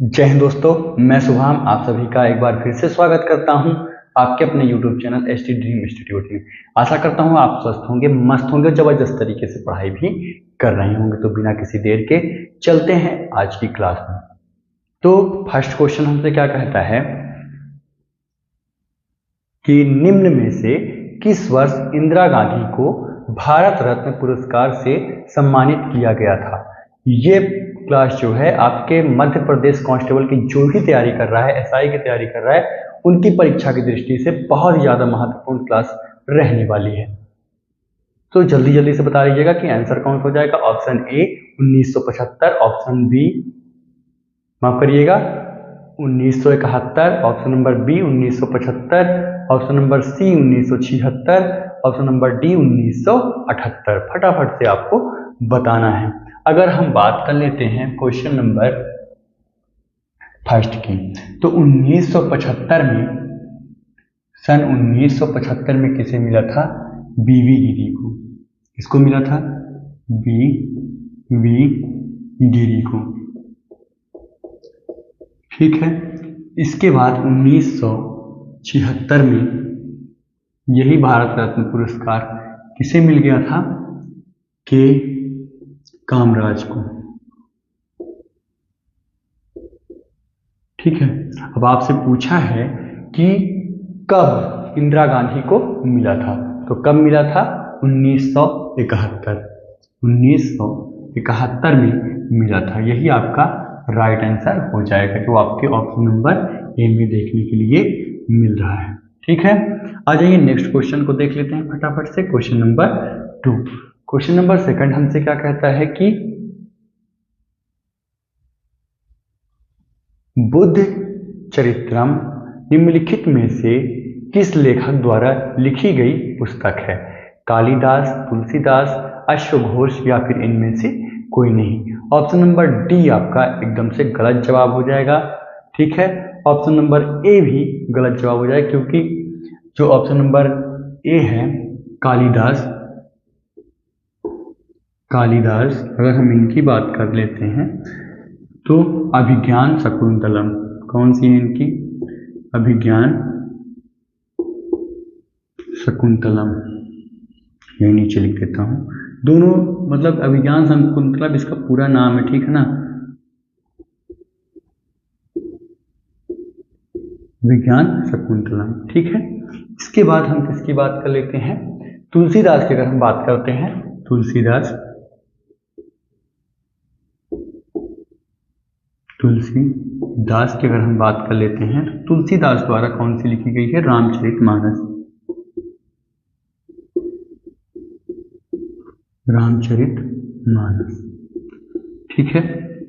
जय हिंद दोस्तों, मैं शुभाम आप सभी का एक बार फिर से स्वागत करता हूं आपके अपने YouTube channel ST dream institute में। आशा करता हूं आप स्वस्थ होंगे, मस्त होंगे, जबरदस्त तरीके से पढ़ाई भी कर रहे होंगे। तो बिना किसी देर के चलते हैं आज की क्लास में। तो फर्स्ट क्वेश्चन हमसे क्या कहता है कि निम्न में से किस वर्ष इंदिरा गांधी को भारत रत्न पुरस्कार से सम्मानित किया गया था। ये क्लास जो है आपके मध्य प्रदेश कांस्टेबल की जो भी तैयारी कर रहा है, एसआई की तैयारी कर रहा है, उनकी परीक्षा की दृष्टि से बहुत ही ज़्यादा महत्वपूर्ण क्लास रहने वाली है। तो जल्दी जल्दी से बता दीजिएगा कि आंसर कौन सा हो जाएगा। ऑप्शन ए 1975, ऑप्शन बी माफ करिएगा 1971, option number B 1975, option number C 1976, option number D 1978। फटाफट से आपको बताना है। अगर हम बात कर लेते हैं क्वेश्चन नंबर फर्स्ट की, तो 1975 में, सन 1975 में किसे मिला था? बीवी गिरी को। किसको मिला था? बीवी गिरी को। ठीक है। इसके बाद 1976 में यही भारत रत्न पुरस्कार किसे मिल गया था? के कामराज को। ठीक है। अब आपसे पूछा है कि कब इंदिरा गांधी को मिला था, तो कब मिला था? 1971। 1971 में मिला था। यही आपका राइट आंसर हो जाएगा, जो आपके ऑप्शन नंबर ए में देखने के लिए मिल रहा है। ठीक है। आ जाइए नेक्स्ट क्वेश्चन को देख लेते हैं फटाफट से। Question number 2। Question number second हमसे क्या कहता है कि बुद्ध चरित्रम निम्नलिखित में से किस लेखक द्वारा लिखी गई पुस्तक है? कालिदास, तुलसीदास, अश्वघोष या फिर इनमें से कोई नहीं। ऑप्शन नंबर डी आपका एकदम से गलत जवाब हो जाएगा। ठीक है। ऑप्शन नंबर ए भी गलत जवाब हो जाएगा, क्योंकि जो ऑप्शन नंबर ए है कालिदास, अगर हम इनकी बात कर लेते हैं तो अभिज्ञान शकुंतलम, कौन सी है इनकी? अभिज्ञान शकुंतलम। ये नीचे लिख देता हूँ। दोनों मतलब अभिज्ञान शकुंतलम इसका पूरा नाम है। ठीक है ना? विज्ञान शकुंतलम। ठीक है। इसके बाद हम किसकी बात कर लेते हैं? तुलसीदास की अगर हम बात करते हैं, तुलसीदास की अगर हम बात कर लेते हैं, तो तुलसीदास द्वारा कौन सी लिखी गई है? रामचरितमानस। रामचरितमानस। ठीक है।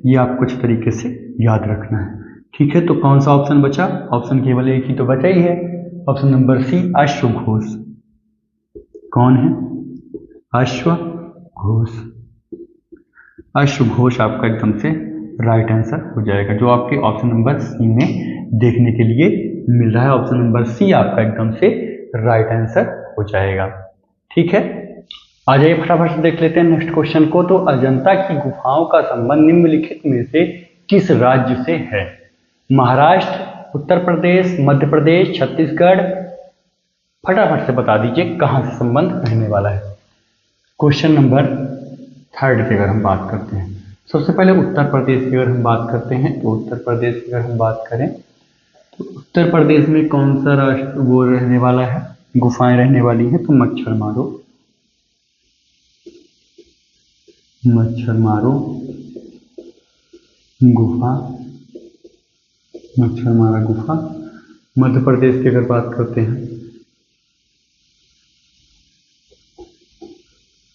ये आपको अच्छे तरीके से याद रखना है। ठीक है। तो कौन सा ऑप्शन बचा? ऑप्शन केवल एक ही तो बचा ही है, ऑप्शन नंबर सी अश्वघोष। कौन है? अश्वघोष। अश्वघोष आपका एकदम से राइट आंसर हो जाएगा, जो आपके ऑप्शन नंबर सी में देखने के लिए मिल रहा है। ऑप्शन नंबर सी आपका एकदम से राइट आंसर हो जाएगा। ठीक है। आ जाइए फटाफट से देख लेते हैं नेक्स्ट क्वेश्चन को। तो अजंता की गुफाओं का संबंध निम्नलिखित में से किस राज्य से है? महाराष्ट्र, उत्तर प्रदेश, मध्य प्रदेश, छत्तीसगढ़। फटाफट से बता दीजिए कहां से संबंध रहने वाला है। क्वेश्चन नंबर थर्ड की अगर हम बात करते हैं, सबसे पहले उत्तर प्रदेश की अगर हम बात करते हैं, तो उत्तर प्रदेश की अगर हम बात करें तो उत्तर प्रदेश में कौन सा राष्ट्र वो रहने वाला है, गुफाएं रहने वाली हैं? तो मच्छर मारो गुफा, मच्छरमारा गुफा। मध्य प्रदेश की अगर बात करते हैं,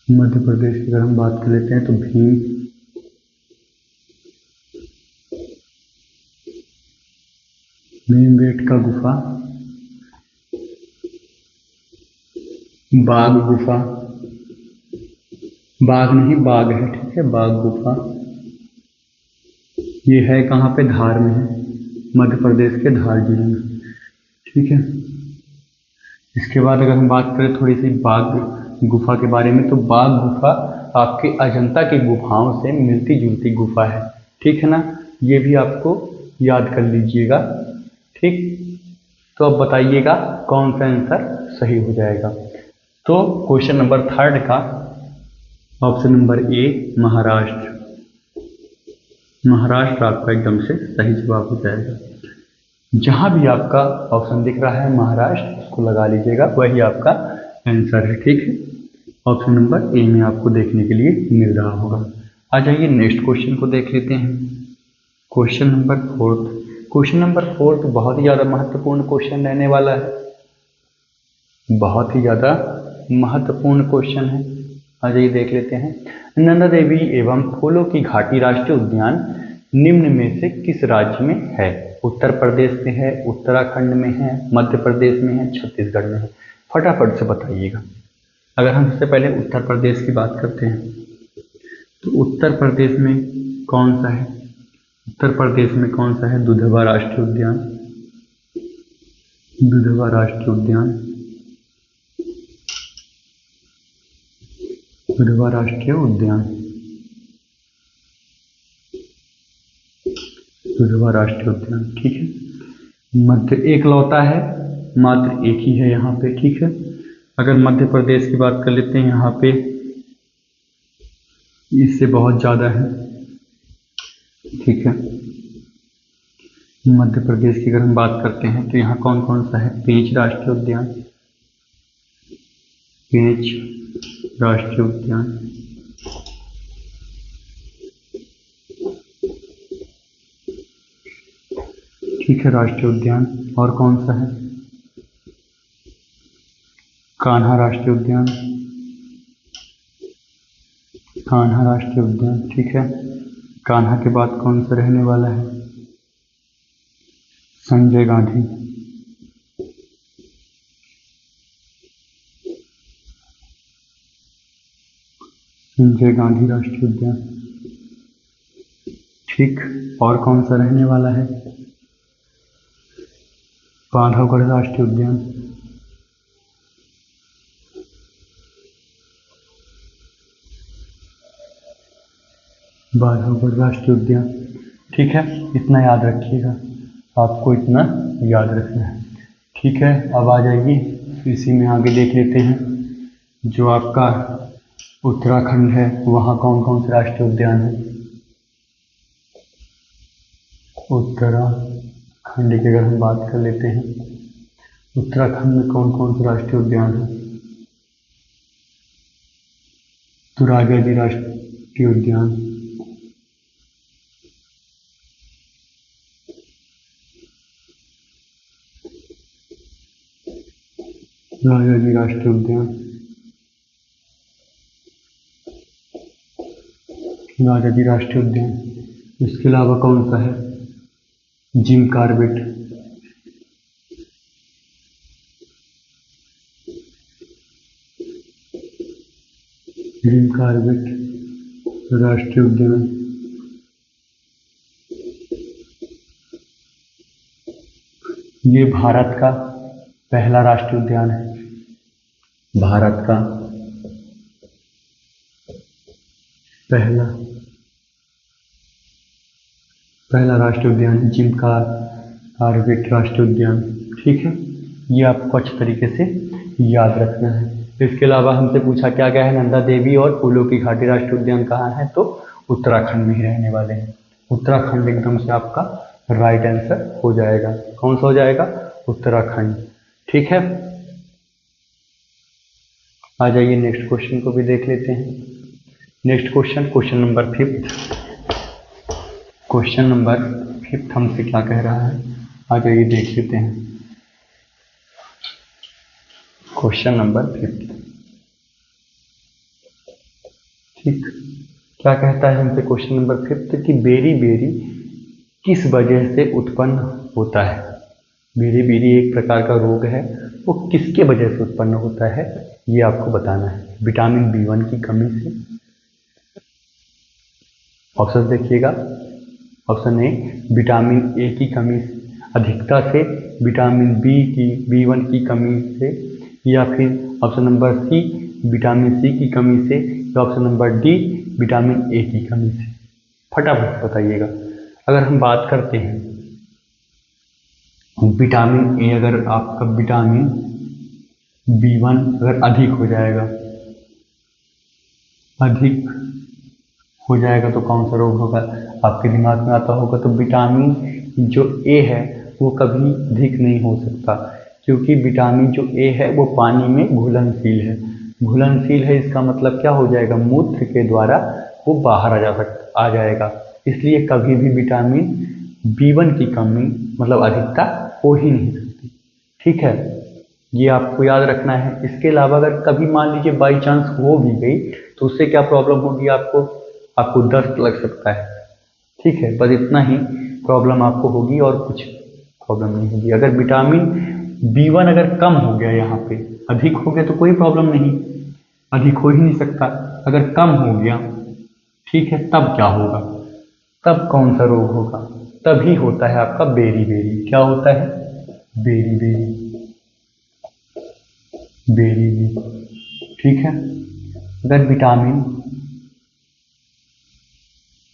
मध्य प्रदेश की अगर हम बात कर लेते हैं तो भीमबेटका गुफा, बाघ गुफा, बाघ नहीं बाघ है। ठीक है। बाघ गुफा ये है कहाँ पे? धार में है, मध्य प्रदेश के धार जिले में। ठीक है। इसके बाद अगर हम बात करें थोड़ी सी बाघ गुफा के बारे में, तो बाघ गुफा आपके अजंता की गुफाओं से मिलती जुलती गुफा है। ठीक है ना? ये भी आपको याद कर लीजिएगा। ठीक, तो अब बताइएगा कौन सा आंसर सही हो जाएगा। तो क्वेश्चन नंबर 3 का option number A Maharashtra. Maharashtra आपका एकदम से सही जवाब हो जाएगा। जहां भी आपका ऑप्शन दिख रहा है महाराष्ट्र, उसको लगा लीजिएगा, वही आपका आंसर है। ठीक है, ऑप्शन नंबर ए में आपको देखने के लिए मिल रहा होगा। आ जाइए नेक्स्ट क्वेश्चन को देख लेते हैं। Question number 4। क्वेश्चन नंबर 4 तो बहुत ही ज़्यादा महत्वपूर्ण क्वेश्चन रहने वाला है, बहुत ही ज़्यादा महत्वपूर्ण क्वेश्चन है। आ जाइए देख लेते हैं। नंदा देवी एवं फूलों की घाटी राष्ट्रीय उद्यान निम्न में से किस राज्य में है? उत्तर प्रदेश में है, उत्तराखंड में है, मध्य प्रदेश में है, छत्तीसगढ़ में है। फटाफट से बताइएगा। अगर हम सबसे पहले उत्तर प्रदेश की बात करते हैं तो उत्तर प्रदेश में कौन सा है? उत्तर प्रदेश में कौन सा है? दुधवा राष्ट्रीय उद्यान। दुधवा राष्ट्रीय उद्यान, दुधवा राष्ट्रीय उद्यान, दुधवा राष्ट्रीय उद्यान। ठीक है, मध्य एकलौता है, मात्र एक ही है यहाँ पे। ठीक है, अगर मध्य प्रदेश की बात कर लेते हैं, यहाँ पे इससे बहुत ज़्यादा है। ठीक है, मध्य प्रदेश की अगर हम बात करते हैं तो यहाँ कौन कौन सा है? पेंच राष्ट्रीय उद्यान, पेंच राष्ट्रीय उद्यान, ठीक है, राष्ट्रीय उद्यान। और कौन सा है? कान्हा राष्ट्रीय उद्यान, कान्हा राष्ट्रीय उद्यान। ठीक है, कान्हा के बाद कौन सा रहने वाला है? संजय गांधी, संजय गांधी राष्ट्रीय उद्यान। ठीक, और कौन सा रहने वाला है? बांधवगढ़ राष्ट्रीय उद्यान, बांधवगढ़ राष्ट्रीय उद्यान। ठीक है, इतना याद रखिएगा, आपको इतना याद रखना है। ठीक है, अब आ जाइए इसी में आगे देख लेते हैं। जो आपका उत्तराखंड है वहाँ कौन कौन से राष्ट्रीय उद्यान है? उत्तराखंड की अगर हम बात कर लेते हैं, उत्तराखंड में कौन कौन से राष्ट्रीय उद्यान है? तो राजाजी राष्ट्रीय उद्यान, राजाजी राष्ट्रीय उद्यान, राजाजी राष्ट्रीय उद्यान। इसके अलावा कौन सा है? जिम कॉर्बेट, जिम कॉर्बेट राष्ट्रीय उद्यान। ये भारत का पहला राष्ट्रीय उद्यान है, भारत का पहला राष्ट्रीय उद्यान जिम कॉर्बेट राष्ट्रीय उद्यान। ठीक है, ये आपको अच्छे तरीके से याद रखना है। इसके अलावा हमसे पूछा क्या गया है? नंदा देवी और फूलों की घाटी राष्ट्रीय उद्यान कहाँ है? तो उत्तराखंड में ही रहने वाले हैं। उत्तराखंड एकदम से आपका राइट आंसर हो जाएगा। कौन सा हो जाएगा? उत्तराखंड। ठीक है, आ जाइए नेक्स्ट क्वेश्चन को भी देख लेते हैं। Next question, question number 5। Question number 5 हमसे क्या कह रहा है? आ जाइए देख लेते हैं। क्वेश्चन नंबर 5, ठीक, क्या कहता है हमसे क्वेश्चन नंबर 5 कि बेरी बेरी किस वजह से उत्पन्न होता है? बेरी बेरी एक प्रकार का रोग है, वो किसके वजह से उत्पन्न होता है ये आपको बताना है। विटामिन B1 की कमी से, ऑप्शन देखिएगा। ऑप्शन ए विटामिन ए की कमी अधिकता से, विटामिन B1 की कमी से, या फिर option number C vitamin C की कमी से, या option number D vitamin A की कमी से। फटाफट बताइएगा। अगर हम बात करते हैं विटामिन ए अगर आपका विटामिन B1 अगर अधिक हो जाएगा, अधिक हो जाएगा तो कौन सा रोग होगा? आपके दिमाग में आता होगा तो विटामिन जो ए है वो कभी अधिक नहीं हो सकता, क्योंकि विटामिन जो ए है वो पानी में घुलनशील है। घुलनशील है इसका मतलब क्या हो जाएगा? मूत्र के द्वारा वो बाहर आ जाएगा। इसलिए कभी भी विटामिन B1 की कमी मतलब अधिकता हो ही नहीं सकती। ठीक है, ये आपको याद रखना है। इसके अलावा अगर कभी मान लीजिए बाई चांस हो भी गई तो उससे क्या प्रॉब्लम होगी? आपको दस्त लग सकता है। ठीक है, बस इतना ही प्रॉब्लम आपको होगी और कुछ प्रॉब्लम नहीं होगी। अगर विटामिन B1 अगर कम हो गया, यहाँ पे अधिक हो गया तो कोई प्रॉब्लम नहीं, अधिक हो ही नहीं सकता। अगर कम हो गया, ठीक है, तब क्या होगा? तब कौन सा रोग होगा? तभी होता है आपका बेरी। क्या होता है? बेरी। ठीक है, अगर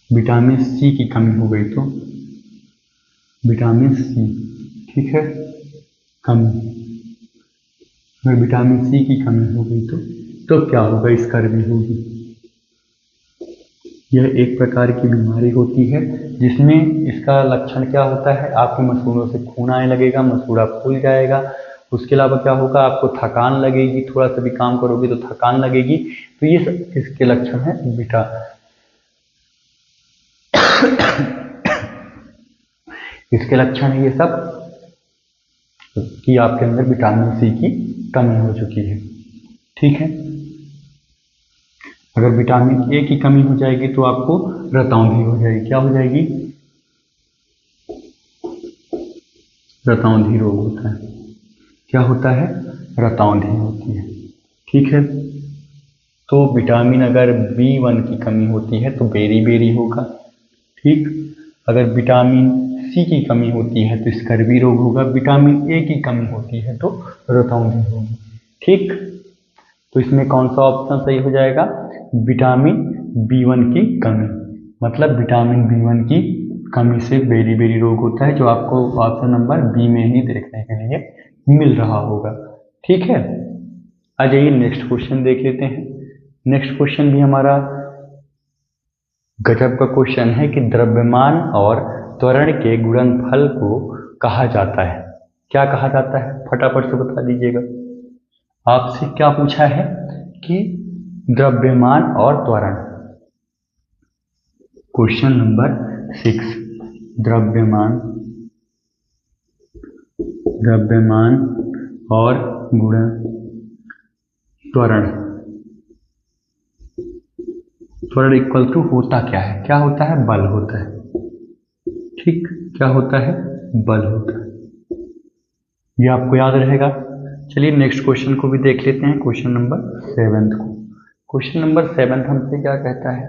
विटामिन सी की कमी हो गई तो विटामिन सी, ठीक है, कमी, अगर विटामिन सी की कमी हो गई तो क्या होगा? स्कर्वी होगी। यह एक प्रकार की बीमारी होती है जिसमें इसका लक्षण क्या होता है? आपके मसूड़ों से खून आने लगेगा, मसूड़ा फूल जाएगा। उसके अलावा क्या होगा? आपको थकान लगेगी, थोड़ा सा भी काम करोगे तो थकान लगेगी। तो ये सब इसके लक्षण है इसके लक्षण है ये सब कि आपके अंदर विटामिन सी की कमी हो चुकी है। ठीक है, अगर विटामिन ए की कमी हो जाएगी तो आपको रतौंधी हो जाएगी। क्या हो जाएगी? रतौंधी रोग होता है। क्या होता है? रतौंधी होती है। ठीक है, तो विटामिन अगर B1 की कमी होती है तो बेरी होगा। ठीक, अगर विटामिन सी की कमी होती है तो स्कर्वी रोग होगा। विटामिन ए की कमी होती है तो रतौंधी होगी। ठीक, तो इसमें कौन सा ऑप्शन सही हो जाएगा? विटामिन B1 की कमी, मतलब विटामिन B1 की कमी से बेरी रोग होता है, जो आपको ऑप्शन नंबर बी में ही देखने के लिए मिल रहा होगा। ठीक है, आ जाइए नेक्स्ट क्वेश्चन देख लेते हैं। नेक्स्ट क्वेश्चन भी हमारा गजब का क्वेश्चन है कि द्रव्यमान और त्वरण के गुणनफल को कहा जाता है। क्या कहा जाता है? फटाफट से बता दीजिएगा। आपसे क्या पूछा है कि द्रव्यमान और त्वरण, क्वेश्चन नंबर 6, द्रव्यमान और त्वरण इक्वल टू होता क्या है? क्या होता है? बल होता है। ठीक, क्या होता है? बल होता है। ये आपको याद रहेगा। चलिए नेक्स्ट क्वेश्चन को भी देख लेते हैं, क्वेश्चन नंबर 7 को। क्वेश्चन नंबर 7 हमसे क्या कहता है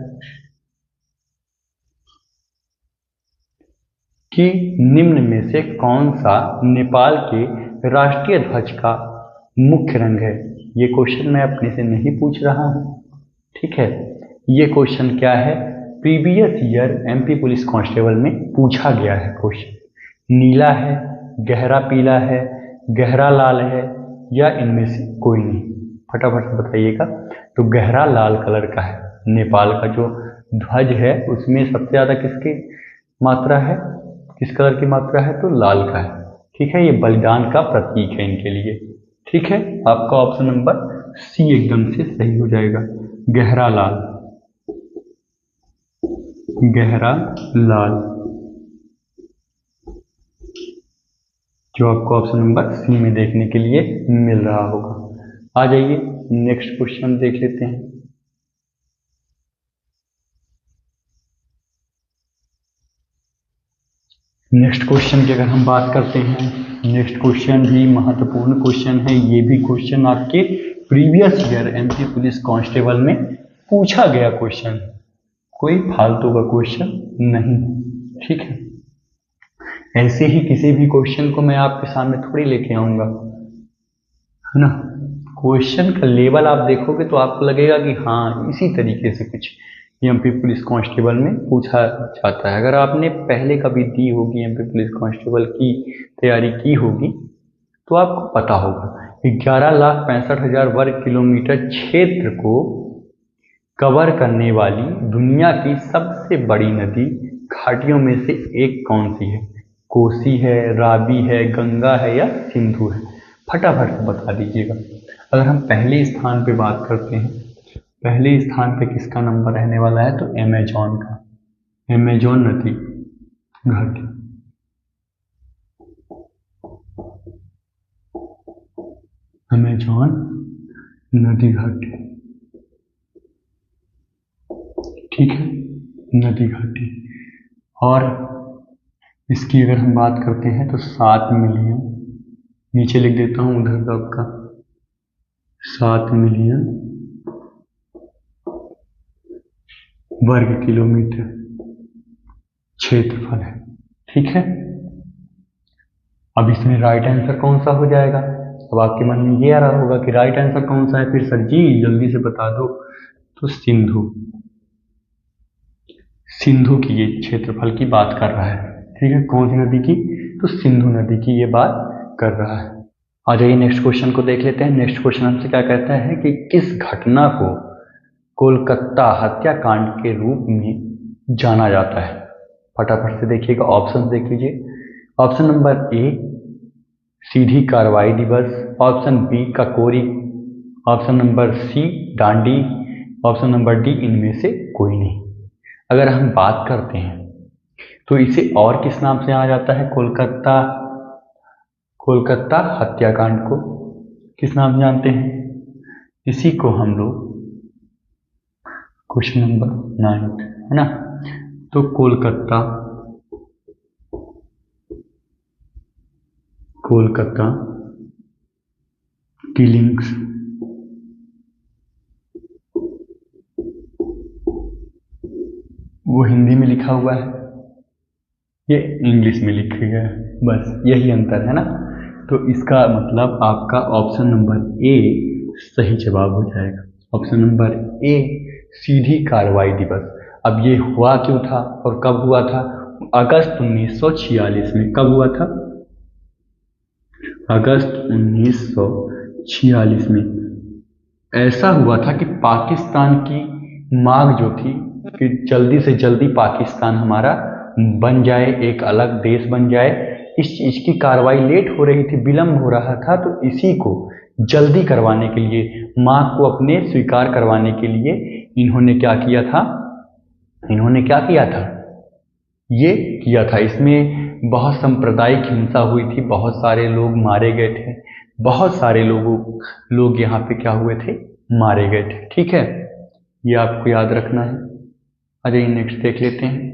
कि निम्न में से कौन सा नेपाल के राष्ट्रीय ध्वज का मुख्य रंग है? ये क्वेश्चन मैं अपने से नहीं पूछ रहा हूं। ठीक है, ये क्वेश्चन क्या है? Previous year MP police constable में पूछा गया है क्वेश्चन। नीला है, गहरा पीला है, गहरा लाल है, या इनमें से कोई नहीं? फटाफट से बताइएगा। तो गहरा लाल कलर का है। नेपाल का जो ध्वज है उसमें सबसे ज़्यादा किसकी मात्रा है? किस कलर की मात्रा है? तो लाल का है। ठीक है, ये बलिदान का प्रतीक है इनके लिए। ठीक है, आपका ऑप्शन नंबर सी एकदम से सही हो जाएगा। गहरा लाल, जो आपको ऑप्शन नंबर सी में देखने के लिए मिल रहा होगा। आ जाइए नेक्स्ट क्वेश्चन देख लेते हैं। नेक्स्ट क्वेश्चन की अगर हम बात करते हैं, नेक्स्ट क्वेश्चन भी महत्वपूर्ण क्वेश्चन है। ये भी क्वेश्चन आपके previous year MP police constable में पूछा गया क्वेश्चन, कोई फालतू का क्वेश्चन नहीं। ठीक है, ऐसे ही किसी भी क्वेश्चन को मैं आपके सामने थोड़ी लेके आऊंगा, है ना। क्वेश्चन का लेवल आप देखोगे तो आपको लगेगा कि हाँ इसी तरीके से कुछ एमपी पुलिस कांस्टेबल में पूछा जाता है। अगर आपने पहले कभी दी होगी एमपी पुलिस कांस्टेबल की तैयारी की होगी तो आपको पता होगा 11,65,000 वर्ग किलोमीटर क्षेत्र को कवर करने वाली दुनिया की सबसे बड़ी नदी घाटियों में से एक कौन सी है? कोसी है, रावी है, गंगा है या सिंधु है? फटाफट से बता दीजिएगा। अगर हम पहले स्थान पे बात करते हैं, पहले स्थान पे किसका नंबर रहने वाला है? तो अमेजॉन का, अमेजॉन नदी घाटी। अमेजॉन नदी घाटी, ठीक है, नदी घाटी। और इसकी अगर हम बात करते हैं तो 7 मिलियन, नीचे लिख देता हूँ उधर का आपका, 7 मिलियन वर्ग किलोमीटर क्षेत्रफल है, ठीक है। अब इसमें राइट आंसर कौन सा हो जाएगा? अब आपके मन में ये आ रहा होगा कि राइट आंसर कौन सा है फिर सर जी, जल्दी से बता दो। तो सिंधु, सिंधु की ये क्षेत्रफल की बात कर रहा है, ठीक है। कौन सी नदी की? तो सिंधु नदी की ये बात कर रहा है। आ जाइए नेक्स्ट क्वेश्चन को देख लेते हैं। नेक्स्ट क्वेश्चन हमसे क्या कहता है कि किस घटना को कोलकाता हत्याकांड के रूप में जाना जाता है? फटाफट से देखिएगा, ऑप्शन देख लीजिए। ऑप्शन नंबर ए सीधी कार्रवाई दिवस, option B Kakori, option number C Dandi, option number D इनमें से कोई नहीं। अगर हम बात करते हैं तो इसे और किस नाम से जाना जाता है? कोलकाता हत्याकांड को किस नाम से जानते हैं? इसी को हम लोग क्वेश्चन नंबर 9 है ना, तो कोलकाता किलिंग्स, वो हिंदी में लिखा हुआ है, ये इंग्लिश में लिखा गया है, बस यही अंतर है ना। तो इसका मतलब आपका ऑप्शन नंबर ए सही जवाब हो जाएगा। ऑप्शन नंबर ए सीधी कार्रवाई दिवस। अब ये हुआ क्यों था और कब हुआ था? अगस्त 1946 में। कब हुआ था? अगस्त 1946 में। ऐसा हुआ था कि पाकिस्तान की मांग जो थी कि जल्दी से जल्दी पाकिस्तान हमारा बन जाए, एक अलग देश बन जाए, इस चीज की कार्रवाई लेट हो रही थी, विलंब हो रहा था। तो इसी को जल्दी करवाने के लिए, मांग को अपने स्वीकार करवाने के लिए इन्होंने क्या किया था? ये किया था। इसमें बहुत सांप्रदायिक हिंसा हुई थी, बहुत सारे लोग मारे गए थे, बहुत सारे लोग यहाँ पे क्या हुए थे? मारे गए थे, ठीक है। ये आपको याद रखना है। अरे नेक्स्ट देख लेते हैं।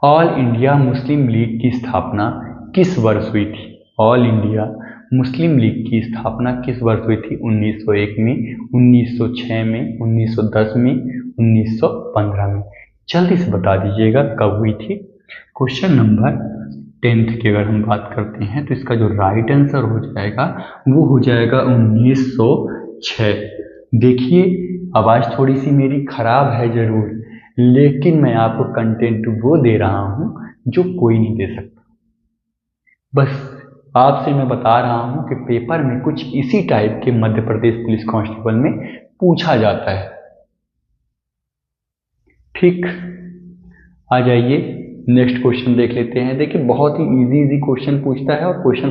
ऑल इंडिया मुस्लिम लीग की स्थापना किस वर्ष हुई थी? ऑल इंडिया मुस्लिम लीग की स्थापना किस वर्ष हुई थी? 1901 में, 1906 में, 1910 में, 1915 में। जल्दी से बता दीजिएगा कब हुई थी। क्वेश्चन नंबर 10 की अगर हम बात करते हैं तो इसका जो राइट आंसर हो जाएगा वो हो जाएगा 1906। देखिए आवाज़ थोड़ी सी मेरी खराब है ज़रूर, लेकिन मैं आपको कंटेंट वो दे रहा हूँ जो कोई नहीं दे सकता। बस आपसे मैं बता रहा हूँ कि पेपर में कुछ इसी टाइप के मध्य प्रदेश पुलिस कांस्टेबल में पूछा जाता है, ठीक। आ जाइए नेक्स्ट क्वेश्चन देख लेते हैं। देखिए बहुत ही इजी क्वेश्चन पूछता है और क्वेश्चन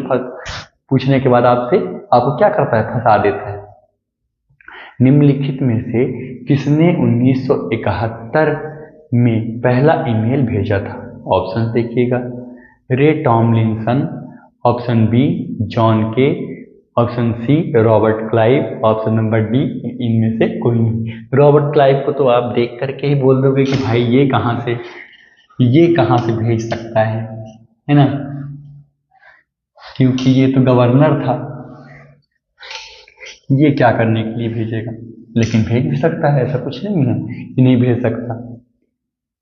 पूछने के बाद आपको क्या करता है? फंसा देता है। निम्नलिखित में से किसने 1971 में पहला ईमेल भेजा था? ऑप्शन देखिएगा। Ray Tomlinson, option B John Kay, option C Robert Clive, option number D इनमें से कोई नहीं। रॉबर्ट क्लाइव को तो आप देख करके ही बोल दोगे कि भाई ये कहाँ से भेज सकता है ना, क्योंकि ये तो गवर्नर था, ये क्या करने के लिए भेजेगा? लेकिन भेज भी सकता है, ऐसा कुछ नहीं है कि नहीं भेज सकता।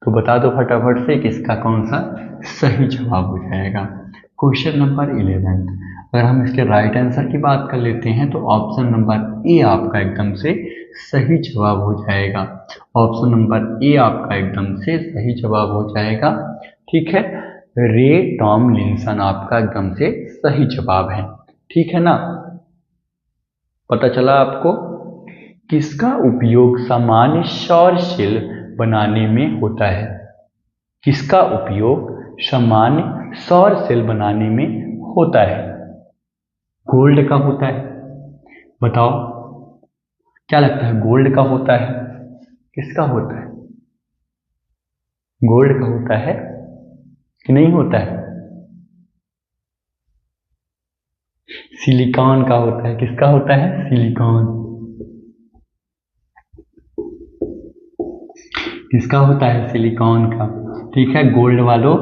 तो बता दो फटाफट से कि इसका कौन सा सही जवाब हो जाएगा। Question number 11। अगर हम इसके राइट आंसर की बात कर लेते हैं तो ऑप्शन नंबर ए आपका एकदम से सही जवाब हो जाएगा। ऑप्शन नंबर ए आपका एकदम से सही जवाब हो जाएगा। ठीक है, रे टॉमलिंसन आपका एकदम से सही जवाब है। ठीक है ना, पता चला आपको। किसका उपयोग सामान्य सौर सेल बनाने में होता है? किसका उपयोग सामान्य सौर सेल बनाने में होता है? गोल्ड का होता है? बताओ क्या लगता है, गोल्ड का होता है? किसका होता है? गोल्ड का होता है कि नहीं होता है? सिलिकॉन का होता है। किसका होता है? सिलिकॉन। किसका होता है? सिलिकॉन का। ठीक है, गोल्ड वालों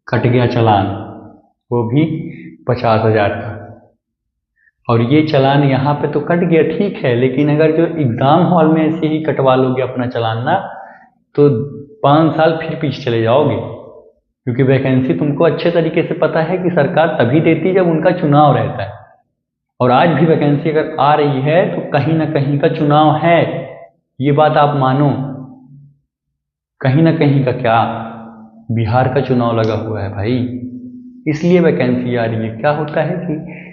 कट गया चालान, वो भी 50,000 का। और ये चालान यहाँ पे तो कट गया, ठीक है, लेकिन अगर जो एग्जाम हॉल में ऐसे ही कटवा लोगे अपना चालान ना, तो 5 साल फिर पीछे चले जाओगे, क्योंकि वैकेंसी तुमको अच्छे तरीके से पता है कि सरकार तभी देती है जब उनका चुनाव रहता है। और आज भी वैकेंसी अगर आ रही है तो कहीं ना कहीं का चुनाव है, ये बात आप मानो। कहीं ना कहीं का क्या, बिहार का चुनाव लगा हुआ है भाई, इसलिए वैकेंसी आ रही है। क्या होता है कि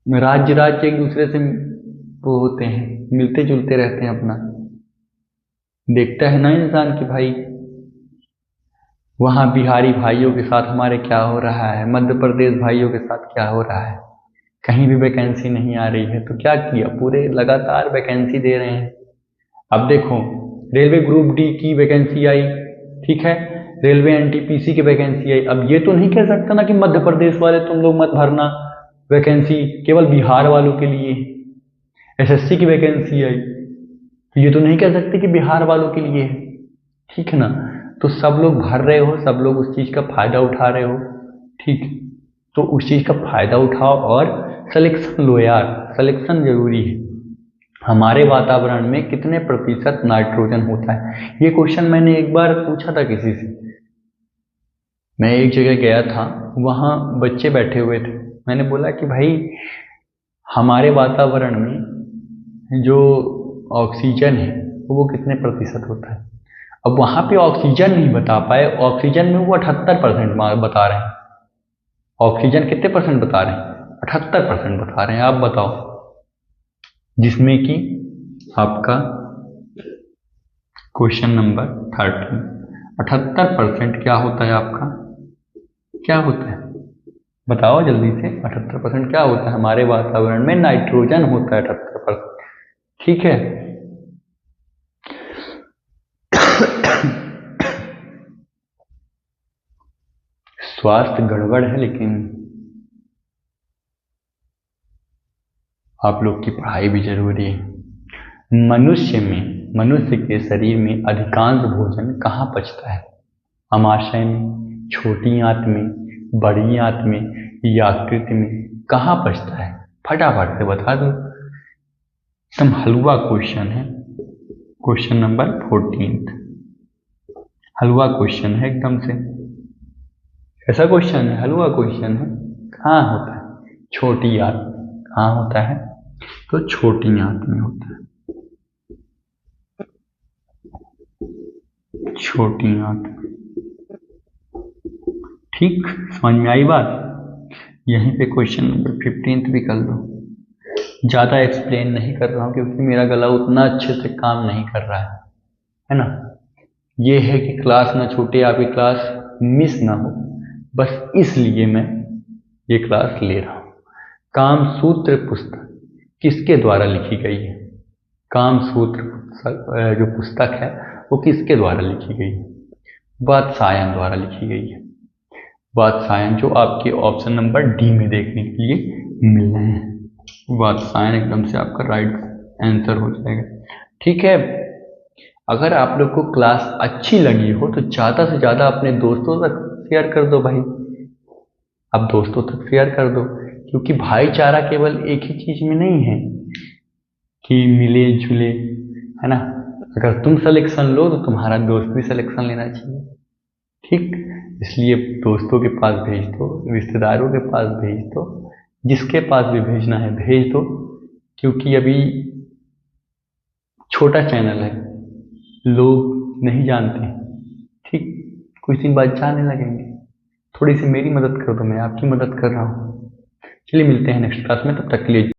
राज्य राज्य एक दूसरे से वो होते हैं, मिलते जुलते रहते हैं, अपना देखता है ना इंसान कि भाई वहाँ बिहारी भाइयों के साथ हमारे क्या हो रहा है, मध्य प्रदेश भाइयों के साथ क्या हो रहा है। कहीं भी वैकेंसी नहीं आ रही है तो क्या किया, पूरे लगातार वैकेंसी दे रहे हैं। अब देखो, रेलवे ग्रुप डी की वैकेंसी आई, ठीक है, रेलवे एनटीपीसी की वैकेंसी आई। अब ये तो नहीं कह सकता ना कि मध्य प्रदेश वाले तुम लोग मत भरना, वैकेंसी केवल बिहार वालों के लिए। एसएससी की वैकेंसी आई तो ये तो नहीं कह सकते कि बिहार वालों के लिए है, ठीक है ना। तो सब लोग भर रहे हो, सब लोग उस चीज़ का फायदा उठा रहे हो, ठीक, तो उस चीज़ का फायदा उठाओ और सिलेक्शन लो यार, सिलेक्शन जरूरी है। हमारे वातावरण में कितने प्रतिशत नाइट्रोजन होता है? ये क्वेश्चन मैंने एक बार पूछा था किसी से। मैं एक जगह गया था, वहाँ बच्चे बैठे हुए थे, मैंने बोला कि भाई हमारे वातावरण में जो ऑक्सीजन है वो कितने प्रतिशत होता है? अब वहाँ पे ऑक्सीजन नहीं बता पाए, ऑक्सीजन में वो 78% बता रहे हैं। ऑक्सीजन कितने परसेंट बता रहे हैं? 78% बता रहे हैं। आप बताओ, जिसमें कि आपका क्वेश्चन नंबर 13, 78% क्या होता है आपका? क्या होता है बताओ जल्दी से, 78% क्या होता है? हमारे वातावरण में नाइट्रोजन होता है 78%, ठीक है। स्वास्थ्य गड़बड़ है, लेकिन आप लोग की पढ़ाई भी जरूरी है। मनुष्य के शरीर में अधिकांश भोजन कहाँ पचता है? आमाशय में, छोटी आंत में, बड़ी आंत में, यकृत में, कहाँ पचता है? फटाफट से बता दो, एकदम हलवा क्वेश्चन है। क्वेश्चन नंबर 14, हलवा क्वेश्चन है एकदम से। ऐसा क्वेश्चन है, हलवा क्वेश्चन है। कहाँ होता है? छोटी आंत। कहाँ होता है? तो छोटी आंत में होता है, छोटी आंत। ठीक, समझ में आई बात? यहीं पे क्वेश्चन नंबर 15 भी कर लो। ज़्यादा एक्सप्लेन नहीं कर रहा हूँ क्योंकि मेरा गला उतना अच्छे से काम नहीं कर रहा है ना। ये है कि क्लास ना छूटे, आपकी क्लास मिस ना हो, बस इसलिए मैं ये क्लास ले रहा हूँ। कामसूत्र पुस्तक किसके द्वारा लिखी गई है? कामसूत्र जो पुस्तक है वो किसके द्वारा लिखी गई है? वात्स्यायन द्वारा लिखी गई है। वात्स्यायन, जो आपके ऑप्शन नंबर डी में देखने के लिए मिल रहे हैं। वात्स्यायन एकदम से आपका राइट आंसर हो जाएगा। ठीक है, अगर आप लोग को क्लास अच्छी लगी हो तो ज़्यादा से ज़्यादा अपने दोस्तों तक शेयर कर दो भाई। आप दोस्तों तक शेयर कर दो, क्योंकि भाईचारा केवल एक ही चीज़ में नहीं है कि मिले जुले, है ना। अगर तुम सिलेक्शन लो तो तुम्हारा दोस्त भी सिलेक्शन लेना चाहिए, ठीक, इसलिए दोस्तों के पास भेज दो, रिश्तेदारों के पास भेज दो, जिसके पास भी भेजना है भेज दो, क्योंकि अभी छोटा चैनल है, लोग नहीं जानते। ठीक, कुछ दिन बाद जानने लगेंगे। थोड़ी सी मेरी मदद करो तो मैं आपकी मदद कर रहा हूँ। चलिए मिलते हैं नेक्स्ट क्लास में, तब तक के लिए